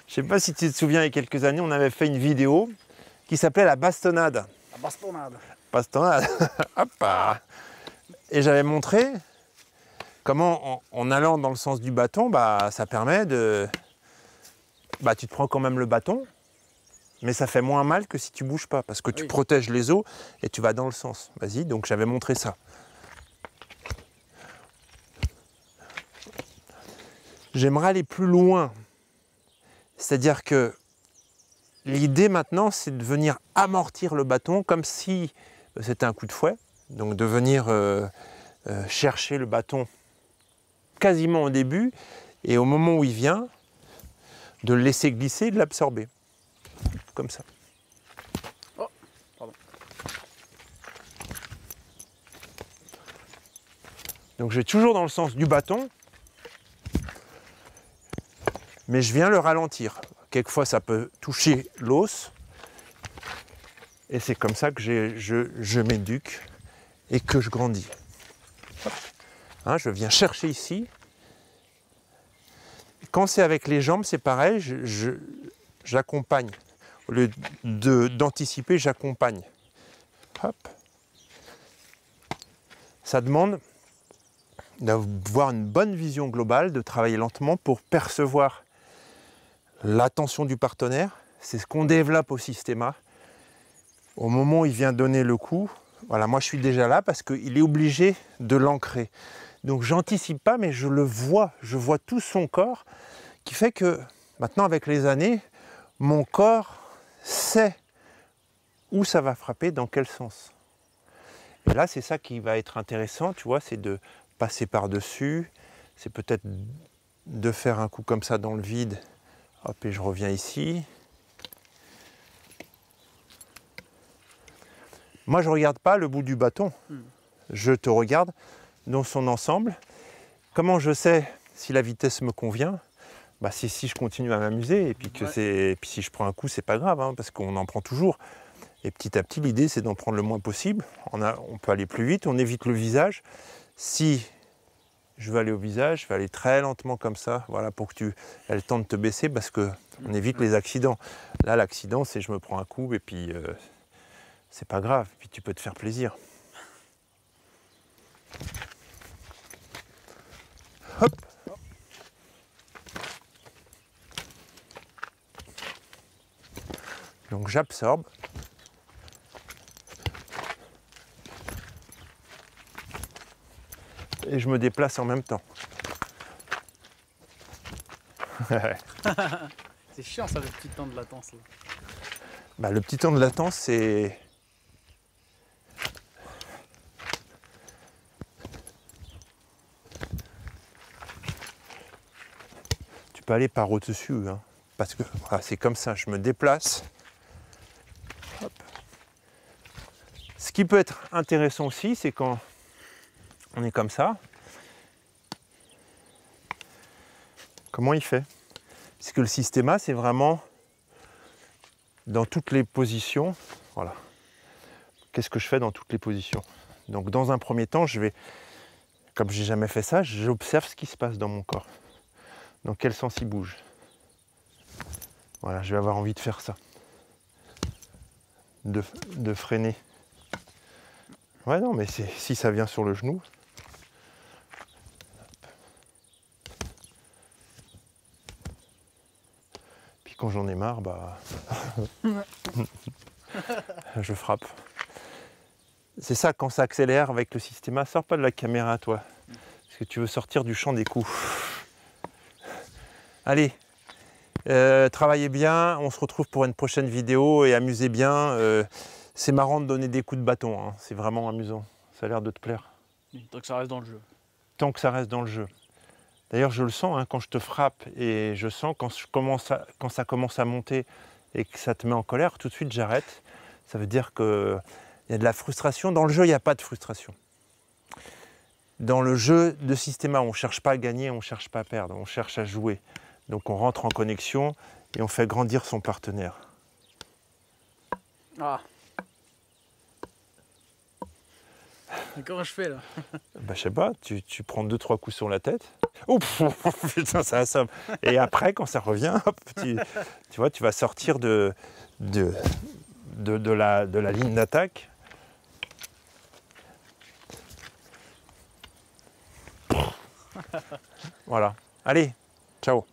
Je sais pas si tu te souviens, il y a quelques années, on avait fait une vidéo qui s'appelait la bastonnade. La bastonnade. Bastonnade. Hop là. Et j'avais montré comment, en allant dans le sens du bâton, bah, ça permet de... Bah, tu te prends quand même le bâton, mais ça fait moins mal que si tu bouges pas, parce que tu protèges les os et tu vas dans le sens. Vas-y, donc j'avais montré ça. J'aimerais aller plus loin. C'est-à-dire que l'idée maintenant, c'est de venir amortir le bâton comme si c'était un coup de fouet. Donc de venir chercher le bâton quasiment au début et au moment où il vient, de le laisser glisser et de l'absorber. Comme ça. Oh, pardon. Donc je vais toujours dans le sens du bâton, mais je viens le ralentir. Quelquefois ça peut toucher l'os, et c'est comme ça que je m'éduque et que je grandis. Hein, je viens chercher ici. Quand c'est avec les jambes, c'est pareil, j'accompagne. Au lieu d'anticiper, j'accompagne. Hop. Ça demande d'avoir une bonne vision globale, de travailler lentement pour percevoir l'attention du partenaire. C'est ce qu'on développe au systéma. Au moment où il vient donner le coup, voilà, moi je suis déjà là parce qu'il est obligé de l'ancrer. Donc j'anticipe pas, mais je le vois, je vois tout son corps, qui fait que maintenant avec les années, mon corps sait où ça va frapper, dans quel sens. Et là c'est ça qui va être intéressant, tu vois, c'est de passer par-dessus, c'est peut-être de faire un coup comme ça dans le vide, hop, et je reviens ici. Moi je ne regarde pas le bout du bâton, je te regarde dans son ensemble. Comment je sais si la vitesse me convient? Bah, c'est si je continue à m'amuser et puis, et puis si je prends un coup, c'est pas grave, hein, parce qu'on en prend toujours. Et petit à petit, l'idée c'est d'en prendre le moins possible. On peut aller plus vite, on évite le visage. Si je veux aller au visage, je vais aller très lentement comme ça, voilà, pour que tu aies le temps de te baisser, parce qu'on évite les accidents. Là, l'accident, c'est je me prends un coup et puis c'est pas grave, puis tu peux te faire plaisir. Hop. Donc j'absorbe. Et je me déplace en même temps. C'est chiant ça, le petit temps de latence. Là. Bah, le petit temps de latence, c'est... Tu peux aller par au-dessus, hein, parce que voilà, c'est comme ça, je me déplace. Hop. Ce qui peut être intéressant aussi, c'est quand on est comme ça. Comment il fait? Parce que le systéma, c'est vraiment dans toutes les positions. Voilà. Qu'est-ce que je fais dans toutes les positions? Donc dans un premier temps, je vais, comme j'ai jamais fait ça, j'observe ce qui se passe dans mon corps. Dans quel sens il bouge. Voilà, je vais avoir envie de faire ça. De freiner. Ouais, non, mais si ça vient sur le genou. Puis quand j'en ai marre, bah... je frappe. C'est ça, quand ça accélère avec le systéma, sors pas de la caméra, toi. Parce que tu veux sortir du champ des coups. Allez, travaillez bien, on se retrouve pour une prochaine vidéo et amusez bien. C'est marrant de donner des coups de bâton, hein. C'est vraiment amusant. Ça a l'air de te plaire. Tant que ça reste dans le jeu. Tant que ça reste dans le jeu. D'ailleurs, je le sens hein, quand je te frappe et je sens quand ça commence à monter et que ça te met en colère, tout de suite j'arrête. Ça veut dire qu'il y a de la frustration. Dans le jeu, il n'y a pas de frustration. Dans le jeu de Systéma, on ne cherche pas à gagner, on ne cherche pas à perdre, on cherche à jouer. Donc on rentre en connexion et on fait grandir son partenaire. Ah. Mais comment je fais là? Bah, je sais pas, tu prends 2-3 coups sur la tête. Ouf, putain, ça assomme. Et après, quand ça revient, hop, tu vois, tu vas sortir de la ligne d'attaque. Voilà. Allez, ciao.